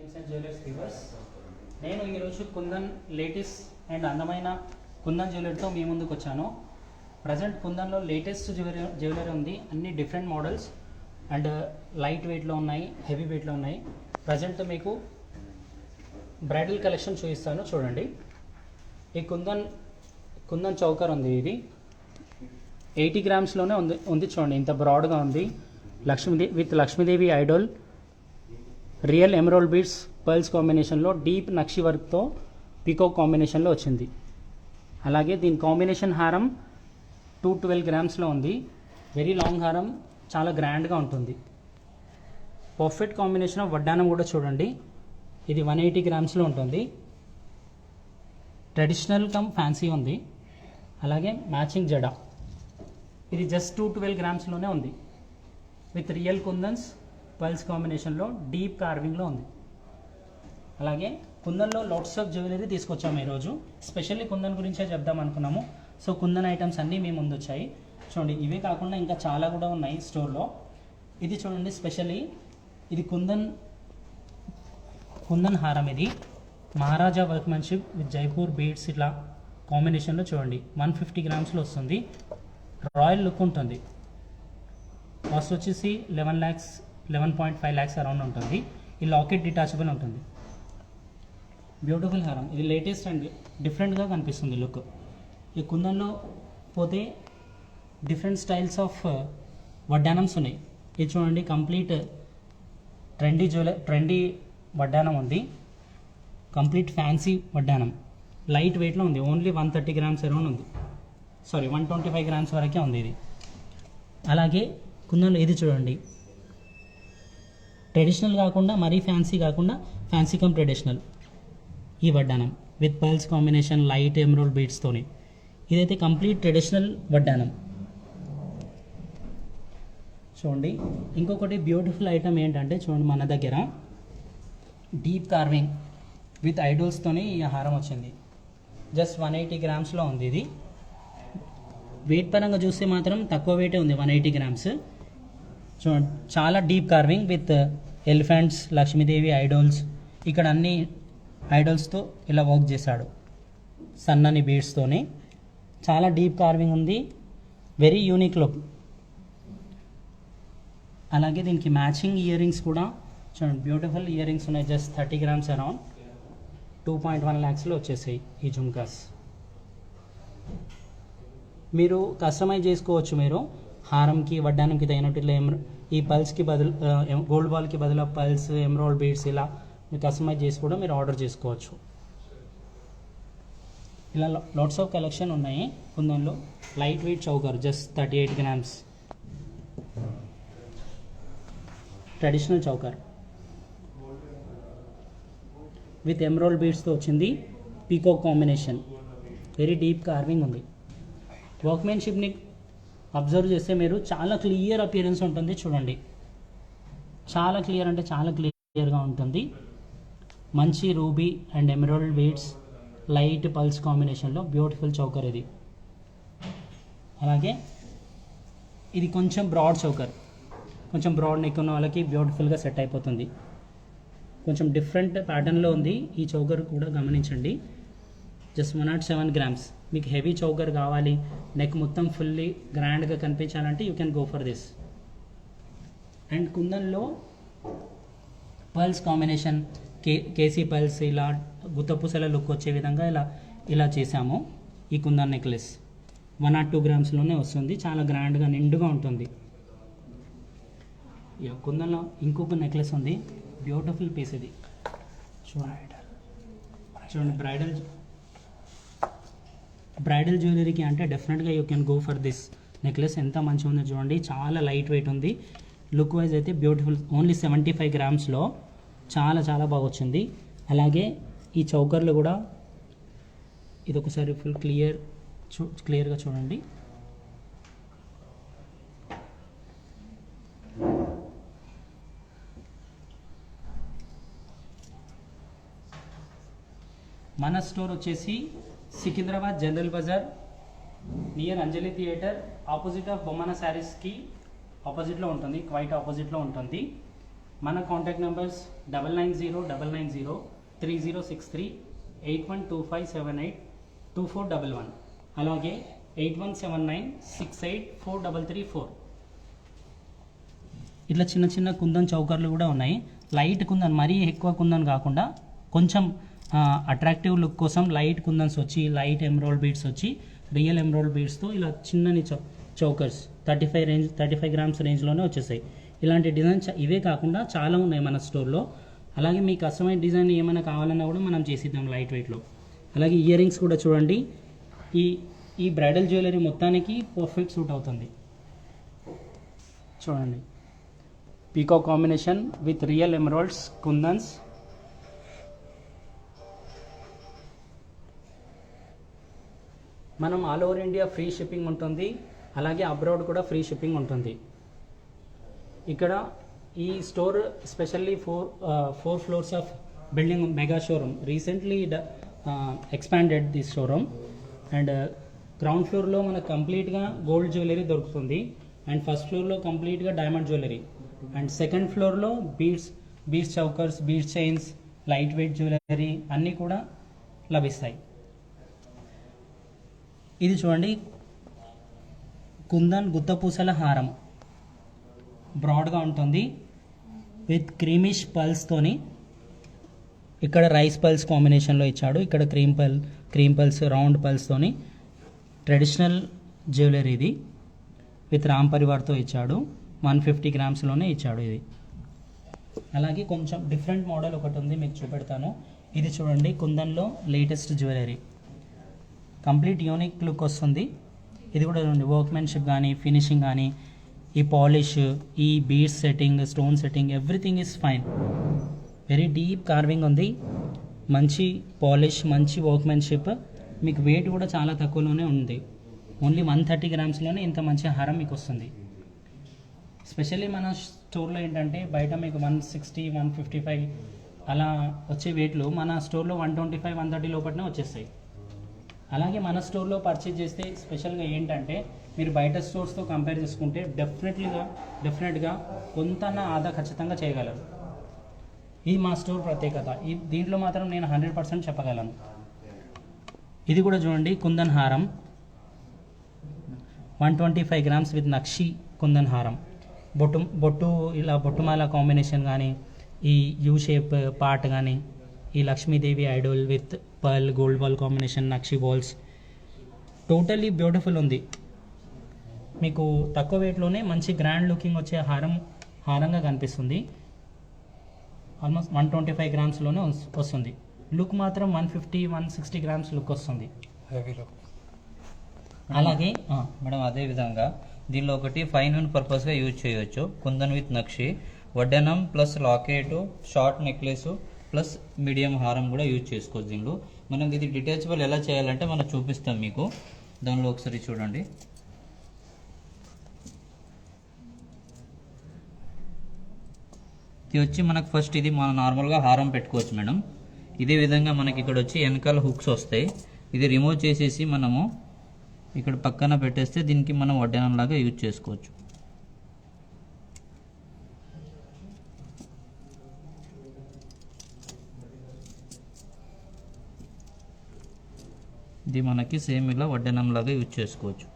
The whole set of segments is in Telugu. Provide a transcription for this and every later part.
జెమ్స్ అండ్ జ్యువెలర్స్ వ్యూవర్స్, నేను ఈరోజు కుందన్ లేటెస్ట్ అండ్ అందమైన కుందన్ జ్యువెలరీతో మీ ముందుకు వచ్చాను. ప్రజెంట్ కుందన్లో లేటెస్ట్ జ్యువెలరీ ఉంది. అన్ని డిఫరెంట్ మోడల్స్ అండ్ లైట్ వెయిట్లో ఉన్నాయి, హెవీ వెయిట్లో ఉన్నాయి. ప్రజెంట్ మీకు బ్రైడల్ కలెక్షన్ చూపిస్తాను, చూడండి. ఈ కుందన్ చౌకర్ ఉంది. ఇది 80 గ్రామ్స్లోనే ఉంది చూడండి, ఇంత బ్రాడ్గా ఉంది. Lakshmidevi Idol real emerald beads pearls కాంబినేషన్లో డీప్ నక్షి వర్క్తో పీకాక్ కాంబినేషన్లో వచ్చింది. అలాగే దీని కాంబినేషన్ హారం 212 గ్రామ్స్లో ఉంది. వెరీ లాంగ్ హారం, చాలా గ్రాండ్గా ఉంటుంది. పర్ఫెక్ట్ కాంబినేషన్ ఆఫ్ వడ్డానం కూడా చూడండి. ఇది 180 గ్రామ్స్లో ఉంటుంది. ట్రెడిషనల్ కమ్ ఫ్యాన్సీ ఉంది. అలాగే మ్యాచింగ్ జడా, ఇది జస్ట్ 212 గ్రామ్స్లోనే ఉంది. విత్ రియల్ కుందన్స్ పర్ల్స్ కాంబినేషన్లో డీప్ కార్వింగ్లో ఉంది. అలాగే కుందన్లో లాట్స్ ఆఫ్ జ్యువెలరీ తీసుకొచ్చాము ఈరోజు. స్పెషల్లీ కుందన్ గురించే చెప్దాం అనుకున్నాము. సో కుందన్ ఐటమ్స్ అన్నీ మీ ముందు వచ్చాయి చూడండి. ఇవే కాకుండా ఇంకా చాలా కూడా ఉన్నాయి స్టోర్లో. ఇది చూడండి, స్పెషల్లీ ఇది కుందన్ హారం. ఇది మహారాజా వర్క్మెన్షిప్ విత్ జైపూర్ బీడ్స్ ఇట్లా కాంబినేషన్లో చూడండి. 150 గ్రామ్స్లో వస్తుంది. రాయల్ లుక్ ఉంటుంది. కాస్ట్ వచ్చేసి 11.5 lakhs అరౌండ్ ఉంటుంది. ఈ లాకెట్ డిటాచబుల్ ఉంటుంది. బ్యూటిఫుల్ హారం, ఇది లేటెస్ట్ అండ్ డిఫరెంట్గా కనిపిస్తుంది లుక్. ఈ కుందన్లో పోతే డిఫరెంట్ స్టైల్స్ ఆఫ్ వడ్డానమ్స్ ఉన్నాయి. ఇది చూడండి, కంప్లీట్ ట్రెండీ వడ్డానం ఉంది. కంప్లీట్ ఫ్యాన్సీ వడ్డానం, లైట్ వెయిట్లో ఉంది. ఓన్లీ 130 గ్రామ్స్ అరౌండ్ ఉంది. 125 గ్రామ్స్ వరకే ఉంది ఇది. అలాగే కుందన్లో ఇది చూడండి, ట్రెడిషనల్ కాకుండా మరీ ఫ్యాన్సీ కాకుండా, ఫ్యాన్సీ కమ్ ట్రెడిషనల్ ఈ వడ్డానం with pearls combination light emerald బీడ్స్తోని. ఇదైతే కంప్లీట్ ట్రెడిషనల్ వడ్డానం చూడండి. ఇంకొకటి బ్యూటిఫుల్ ఐటమ్ ఏంటంటే చూడండి, మన దగ్గర డీప్ కార్వింగ్ విత్ ఐడల్స్తోని ఈ హారం వచ్చింది. జస్ట్ 180 గ్రామ్స్లో ఉంది. ఇది వెయిట్ పరంగా చూస్తే మాత్రం తక్కువ వెయిటే ఉంది, 180 గ్రామ్స్. చూడండి, చాలా deep carving with elephants, Lakshmidevi idols. ఇక్కడ అన్ని ఐడల్స్తో ఇలా వర్క్ చేశాడు, సన్నని బీడ్స్తోని. చాలా డీప్ కార్వింగ్ ఉంది, వెరీ యూనిక్ లుక్. అలాగే దీనికి మ్యాచింగ్ ఇయర్ రింగ్స్ కూడా చూడండి, బ్యూటిఫుల్ ఇయర్ రింగ్స్ ఉన్నాయి. జస్ట్ 30 గ్రామ్స్ అరౌండ్ 2.1 lakhsలో వచ్చేసాయి ఈ జుమ్కాస్. మీరు కస్టమైజ్ చేసుకోవచ్చు. మీరు హారంకి వడ్డానంకి తగినట్టు ఇట్లా ఈ పల్స్కి బదులు గోల్డ్ బాల్కి బదులు పల్స్, ఎమరాల్డ్ బీడ్స్ ఇలా మీరు కస్టమైజ్ చేసి కూడా మీరు ఆర్డర్ చేసుకోవచ్చు. ఇలా లాట్స్ ఆఫ్ కలెక్షన్ ఉన్నాయి కుందన్లో. Light weight choker just 38 grams, traditional choker with emerald బీడ్స్తో వచ్చింది. Peacock combination, very deep carving ఉంది. వర్క్మెన్షిప్ని అబ్జర్వ్ చేస్తే మీరు చాలా క్లియర్ అపియరెన్స్ ఉంటుంది చూడండి. చాలా క్లియర్ అంటే చాలా క్లియర్గా ఉంటుంది. మంచి ruby and emerald beads light pulse కాంబినేషన్లో బ్యూటిఫుల్ చౌకర్ ఇది. అలాగే ఇది కొంచెం బ్రాడ్ చౌకర్, కొంచెం బ్రాడ్ నెక్ ఉన్న వాళ్ళకి బ్యూటిఫుల్గా సెట్ అయిపోతుంది. కొంచెం డిఫరెంట్ ప్యాటర్న్లో ఉంది ఈ చౌకర్ కూడా, గమనించండి. Just 107 grams. మీకు హెవీ చౌకర్ కావాలి, నెక్ మొత్తం ఫుల్లీ గ్రాండ్గా కనిపించాలంటే you can go for this. And కుందన్లో పర్ల్స్ కాంబినేషన్, కేసీ పర్ల్స్, ఇలా గుత్తపూసల లుక్ వచ్చే విధంగా ఇలా చేసాము. ఈ కుందన్ నెక్లెస్ 102 గ్రామ్స్లోనే వస్తుంది. చాలా గ్రాండ్గా నిండుగా ఉంటుంది. కుందన్లో ఇంకొక నెక్లెస్ ఉంది, బ్యూటిఫుల్ పీస్ ఇది. చూడండి, బ్రైడల్ జ్యువెలరీకి అంటే డెఫినెట్గా you can go for this necklace. ఎంత మంచిగా ఉందో చూడండి, చాలా లైట్ వెయిట్ ఉంది. లుక్ వైజ్ అయితే బ్యూటిఫుల్. ఓన్లీ 75 గ్రామ్స్లో చాలా చాలా బాగా వచ్చింది. అలాగే ఈ చౌకర్లు కూడా, ఇది ఒకసారి ఫుల్ క్లియర్గా చూడండి. మన స్టోర్ వచ్చేసి Secunderabad general Bazaar near Anjali theatre, opposite of Bommana శారీస్కి ఆపోజిట్లో ఉంటుంది, క్వైట్ ఆపోజిట్లో ఉంటుంది. మన కాంటాక్ట్ నెంబర్స్ 9909903063, 8125782411, అలాగే 8179684334. ఇట్లా చిన్న చిన్న కుందన్ చౌకర్లు కూడా ఉన్నాయి. లైట్ కుందన్, మరీ ఎక్కువ కుందన్ కాకుండా కొంచెం అట్రాక్టివ్ లుక్ కోసం లైట్ కుందన్స్ వచ్చి, లైట్ ఎమ్రోల్డ్ బీడ్స్ వచ్చి, రియల్ ఎమ్రోల్డ్ బీడ్స్తో ఇలా చిన్నని చౌకర్స్ 35 గ్రామ్స్ రేంజ్లోనే వచ్చేసాయి. ఇలాంటి డిజైన్ ఇవే కాకుండా చాలా ఉన్నాయి మన స్టోర్లో. అలాగే మీ కస్టమైజ్ డిజైన్ ఏమైనా కావాలన్నా కూడా మనం చేసిద్దాం లైట్ వెయిట్లో. అలాగే ఇయర్ రింగ్స్ కూడా చూడండి, ఈ బ్రైడల్ జ్యువెలరీ మొత్తానికి పర్ఫెక్ట్ సూట్ అవుతుంది. చూడండి, పీకో కాంబినేషన్ విత్ రియల్ ఎమరాల్డ్స్ కుందన్స్. మనం all over India free shipping ఉంటుంది, అలాగే అబ్రాడ్ కూడా ఫ్రీ షిప్పింగ్ ఉంటుంది. ఇక్కడ ఈ store specially four floors of building mega showroom. Recently expanded the showroom. And ground ఫ్లోర్లో మనకు కంప్లీట్గా గోల్డ్ జ్యువెలరీ దొరుకుతుంది, అండ్ ఫస్ట్ ఫ్లోర్లో కంప్లీట్గా డైమండ్ జ్యువెలరీ, అండ్ సెకండ్ ఫ్లోర్లో beads chokers, beads chains, light weight jewellery అన్నీ కూడా లభిస్తాయి. ఇది చూడండి, కుందన్ గుత్తపూసల హారం బ్రాడ్గా ఉంటుంది విత్ క్రీమిష్ పల్స్తోని. ఇక్కడ రైస్ పల్స్ కాంబినేషన్లో ఇచ్చాడు, ఇక్కడ క్రీమ్ పల్స్ రౌండ్ పల్స్తోని ట్రెడిషనల్ జ్యువెలరీ ఇది విత్ రామ్ పరివార్తో ఇచ్చాడు. 150 గ్రామ్స్లోనే ఇచ్చాడు ఇది. అలాగే కొంచెం డిఫరెంట్ మోడల్ ఒకటి ఉంది, మీకు చూపెడతాను. ఇది చూడండి, కుందన్లో latest jewellery, complete unique look వస్తుంది. ఇది కూడా చూడండి, వర్క్మెన్షిప్ కానీ ఫినిషింగ్ కానీ, ఈ పాలిష్, ఈ beads setting, stone setting, everything is fine. Very deep carving ఉంది, మంచి పాలిష్, మంచి వర్క్మెన్షిప్. మీకు వెయిట్ కూడా చాలా తక్కువలోనే ఉంది. ఓన్లీ 130 గ్రామ్స్లోనే ఇంత మంచి హారం మీకు వస్తుంది. స్పెషల్లీ మన స్టోర్లో ఏంటంటే బయట మీకు 160, 155 అలా వచ్చే వెయిట్లు మన స్టోర్లో 125, 130 లోపలనే వచ్చేస్తాయి. అలాగే మన స్టోర్లో పర్చేజ్ చేస్తే స్పెషల్గా ఏంటంటే మీరు బయట స్టోర్స్తో కంపేర్ చేసుకుంటే డెఫినెట్గా కొంత ఆదా ఖచ్చితంగా చేయగలరు. ఇది మా స్టోర్ ప్రత్యేకత. దీంట్లో మాత్రం నేను 100% చెప్పగలను. ఇది కూడా చూడండి, కుందన్ హారం 125 గ్రామ్స్ విత్ నక్షి కుందన్ హారం. బొట్టు ఇలా బొట్టుమాల కాంబినేషన్ కానీ, ఈ యూ షేప్ పార్ట్ కానీ, ఈ Lakshmidevi Idol with pearl gold ball combination, nakshi balls, totally beautiful ఉంది. మీకు తక్కువ వెయిట్లోనే మంచి గ్రాండ్ లుకింగ్ వచ్చే హారంగా కనిపిస్తుంది. ఆల్మోస్ట్ 125 గ్రామ్స్లోనే వస్తుంది. లుక్ మాత్రం 150, 160 గ్రామ్స్ లుక్ వస్తుంది. అలాగే మేడం అదే విధంగా దీనిలో ఒకటి ఫైన్ పర్పస్గా యూజ్ చేయవచ్చు. కుందన్ విత్ నక్షి, వడ్డనం plus locket, short necklace plus medium హారం కూడా యూజ్ చేసుకోవచ్చు. దీనిలో మనం ఇది డిటాచబుల్ ఎలా చేయాలంటే మనం చూపిస్తాం మీకు. దానిలో ఒకసారి చూడండి. ఇది వచ్చి మనకు ఫస్ట్ ఇది మనం నార్మల్గా హారం పెట్టుకోవచ్చు మేడం. ఇదే విధంగా మనకి ఇక్కడ వచ్చి వెనకాల హుక్స్ వస్తాయి. ఇది రిమూవ్ చేసేసి మనము ఇక్కడ పక్కన పెట్టేస్తే దీనికి మనం వడ్డానం లాగా యూజ్ చేసుకోవచ్చు. ఇది మనకి సేమ్ ఇలా వడ్డానం లాగా యూజ్ చేసుకోవచ్చు.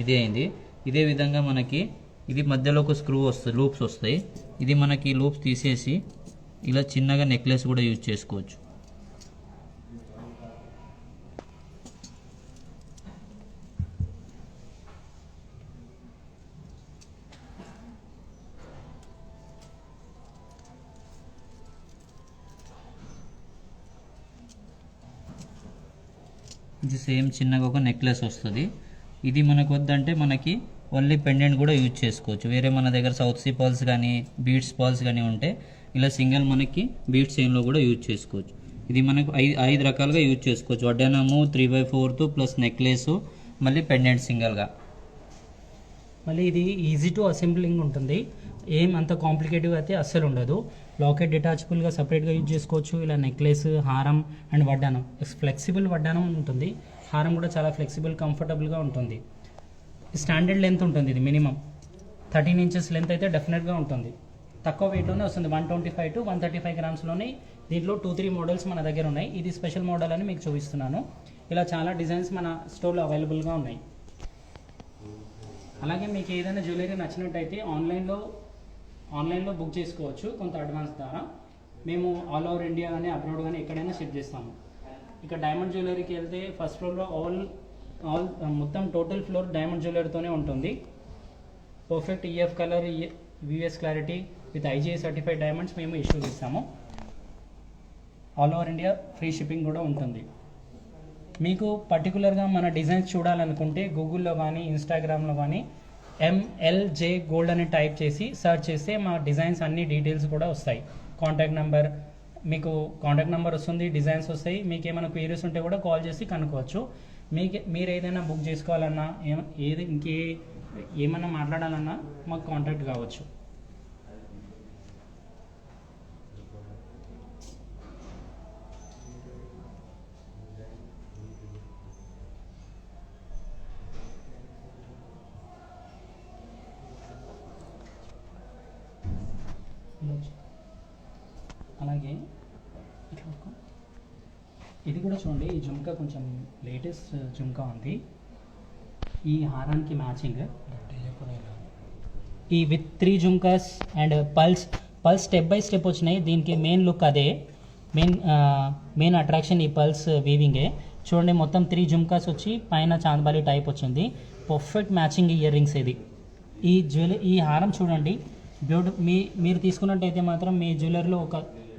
ఇదే అయింది. ఇదే విధంగా మనకి ఇది మధ్యలో ఒక స్క్రూ వస్తుంది, లూప్స్ వస్తాయి. ఇది మనకి లూప్స్ తీసేసి ఇలా చిన్నగా నెక్లెస్ కూడా యూజ్ చేసుకోవచ్చు. ఇది సేమ్ చిన్నగా ఒక నెక్లెస్ వస్తుంది. ఇది మనకు వద్దంటే మనకి ఓన్లీ పెండెంట్ కూడా యూజ్ చేసుకోవచ్చు. వేరే మన దగ్గర సౌత్ సీ పర్ల్స్ కానీ బీడ్స్ పర్ల్స్ కానీ ఉంటే ఇలా సింగిల్ మనకి బీడ్స్ చైన్లో కూడా యూజ్ చేసుకోవచ్చు. ఇది మనకు ఐదు రకాలుగా యూజ్ చేసుకోవచ్చు. వడ్డానము 3/4 ప్లస్ నెక్లెస్, మళ్ళీ పెండెంట్ సింగిల్గా. మళ్ళీ ఇది ఈజీ టు అసెంబ్లింగ్ ఉంటుంది, ఏం అంత కాంప్లికేటివ్గా అయితే అస్సలు ఉండదు. లాకెట్ డిటాచబుల్గా సపరేట్గా యూజ్ చేసుకోవచ్చు. ఇలా నెక్లెస్, హారం అండ్ వడ్డానం, ఫ్లెక్సిబుల్ వడ్డానం ఉంటుంది. హారం కూడా చాలా ఫ్లెక్సిబుల్, కంఫర్టబుల్గా ఉంటుంది. స్టాండర్డ్ లెంత్ ఉంటుంది. ఇది మినిమం 13 ఇంచెస్ లెంత్ అయితే డెఫినెట్గా ఉంటుంది. తక్కువ వెయిట్లోనే వస్తుంది. 125 to 135 గ్రామ్స్లోనే దీంట్లో 2-3 మోడల్స్ మన దగ్గర ఉన్నాయి. ఇది స్పెషల్ మోడల్ అని మీకు చూపిస్తున్నాను. ఇలా చాలా డిజైన్స్ మన స్టోర్లో అవైలబుల్గా ఉన్నాయి. అలాగే మీకు ఏదైనా జ్యువెలరీ నచ్చినట్టయితే ఆన్లైన్లో బుక్ చేసుకోవచ్చు కొంత అడ్వాన్స్ ద్వారా. మేము ఆల్ ఓవర్ ఇండియా కానీ అబ్రాడ్ కానీ ఎక్కడైనా షిప్ చేస్తాము. ఇక డైమండ్ జ్యువెలరీకి వెళ్తే ఫస్ట్ ఫ్లోర్లో ఆల్ మొత్తం టోటల్ ఫ్లోర్ డైమండ్ జ్యువెలరీతోనే ఉంటుంది. Perfect EF colour, VS clarity with IGI certified diamonds మేము ఇష్యూ చేస్తాము. All over India free shipping కూడా ఉంటుంది. మీకు పర్టికులర్గా మన డిజైన్స్ చూడాలనుకుంటే గూగుల్లో కానీ ఇన్స్టాగ్రామ్లో కానీ MLJ గోల్డ్ అని టైప్ చేసి సెర్చ్ చేస్తే మా డిజైన్స్ అన్ని డీటెయిల్స్ కూడా వస్తాయి. కాంటాక్ట్ నెంబర్, మీకు కాంటాక్ట్ నెంబర్ వస్తుంది, డిజైన్స్ వస్తాయి. మీకు ఏమైనా క్వీరీస్ ఉంటే కూడా కాల్ చేసి కనుక్కోవచ్చు. మీరు ఏదైనా బుక్ చేసుకోవాలన్నా ఏమైనా మాట్లాడాలన్నా మాకు కాంటాక్ట్ కావచ్చు. అలాగే ఇది కూడా చూడండి, ఈ జుంకా కొంచెం లేటెస్ట్ జుంకా ఉంది. ఈ హారానికి మ్యాచింగ్ ఈ with 3 jhumkas and pulse step by step వచ్చినాయి. దీనికి మెయిన్ లుక్ అదే, మెయిన్ అట్రాక్షన్ ఈ పల్స్ వీవింగే. చూడండి మొత్తం 3 జుంకాస్ వచ్చి పైన చాందబాలి టైప్ వచ్చింది. పర్ఫెక్ట్ మ్యాచింగ్ ఇయర్ రింగ్స్ ఇది. ఈ హారం చూడండి మీరు తీసుకున్నట్టయితే మాత్రం మీ జ్యువెలరీలో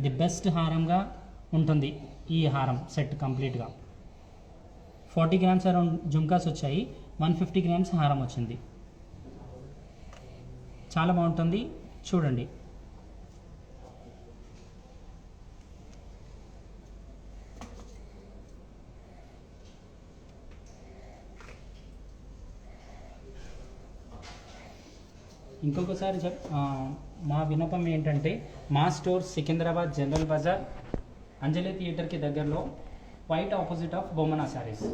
ది బెస్ట్ హారంగా ఉంటుంది. ఈ హారం సెట్ కంప్లీట్గా 40 గ్రామ్స్ అరౌండ్ జుంకాస్ వచ్చాయి, 150 గ్రామ్స్ హారం వచ్చింది. చాలా బాగుంటుంది, చూడండి. ఇంకొకసారి మా విన్నపం ఏంటంటే మా స్టోర్ సికింద్రాబాద్ జనరల్ బజార్ అంజలి థియేటర్కి దగ్గరలో, క్వైట్ ఆపోజిట్ ఆఫ్ బొమ్మనా శారీస్.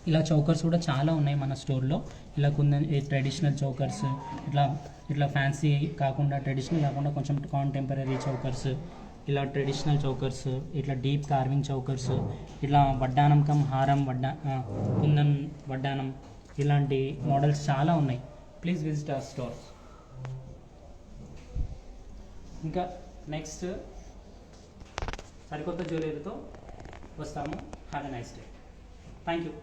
ఇలా చౌకర్స్ కూడా చాలా ఉన్నాయి మన స్టోర్లో. ఇలా కొన్ని ట్రెడిషనల్ చౌకర్స్, ఇట్లా ఫ్యాన్సీ కాకుండా, ట్రెడిషనల్ కాకుండా కొంచెం కాంటెంపరీ చౌకర్స్, ఇలా ట్రెడిషనల్ చౌకర్స్, ఇట్లా డీప్ కార్వింగ్ చౌకర్స్, ఇట్లా వడ్డానం కమ్ హారం, కుందన్ వడ్డానం, ఇలాంటి మోడల్స్ చాలా ఉన్నాయి. Please visit our store. ఇంకా నెక్స్ట్ సరికొత్త జ్యువెలరీతో వస్తాము. Have a nice day. Thank you.